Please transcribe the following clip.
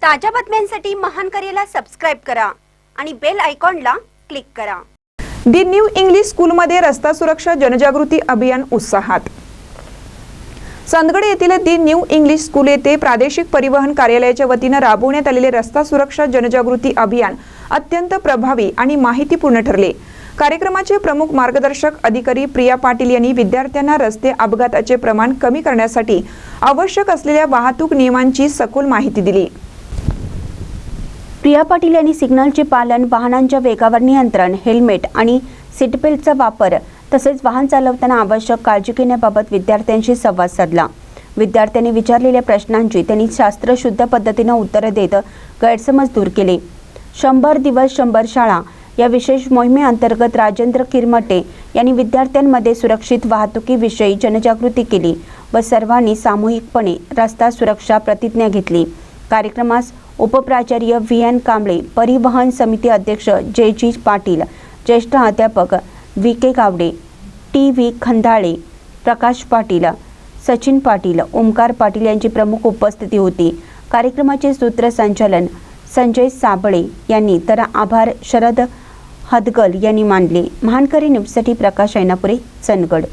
ताज्या बातम्यांसाठी महानकरेला सबस्क्राइब करा आणि बेल आयकॉनला क्लिक करा। दी न्यू इंग्लिश स्कूलमध्ये रस्ता सुरक्षा जनजागृती अभियान उत्साहात। चंदगड येथील दी न्यू इंग्लिश स्कूल येथे प्रादेशिक परिवहन कार्यालयाच्या वतीने राबवण्यात आलेले रस्ता सुरक्षा जनजागृती अभियान अत्यंत प्रभावी आणि माहितीपूर्ण ठरले। कार्यक्रमाचे प्रमुख मार्गदर्शक अधिकारी प्रिया पाटील यांनी विद्यार्थ्यांना रस्ते अपघाताचे प्रमाण कमी करण्यासाठी आवश्यक असलेल्या वाहतूक नियमांची सखोल माहिती दिली। प्रिया पाटील यांनी सिग्नलचे पालन, वाहनांच्या वेगावर नियंत्रण, हेल्मेट आणि सीटबेल्टचा वापर तसेच वाहन चालवताना आवश्यक काळजी घेण्याबाबत विद्यार्थ्यांशी संवाद साधला। विद्यार्थ्यांनी विचारलेल्या प्रश्नांची त्यांनी शास्त्रशुद्ध पद्धतीने उत्तरे देत गैरसमज दूर केले। 100 दिवस 100 शाळा या विशेष मोहिमेअंतर्गत राजेंद्र किरमटे यांनी विद्यार्थ्यांमध्ये सुरक्षित वाहतुकीविषयी जनजागृती केली व सर्वांनी सामूहिकपणे रस्ता सुरक्षा प्रतिज्ञा घेतली। कार्यक्रमास उपप्राचार्य VN कांबळे, परिवहन समिती अध्यक्ष JG पाटील, ज्येष्ठ अध्यापक VK गावडे, TV खंदाळे, प्रकाश पाटील, सचिन पाटील, ओमकार पाटील यांची प्रमुख उपस्थिती होती। कार्यक्रमाचे सूत्रसंचालन संजय साबळे यांनी तर आभार शरद हदगल यांनी मानले। महानकरी न्यूजसाठी प्रकाश ऐनापुरे, चंदगड।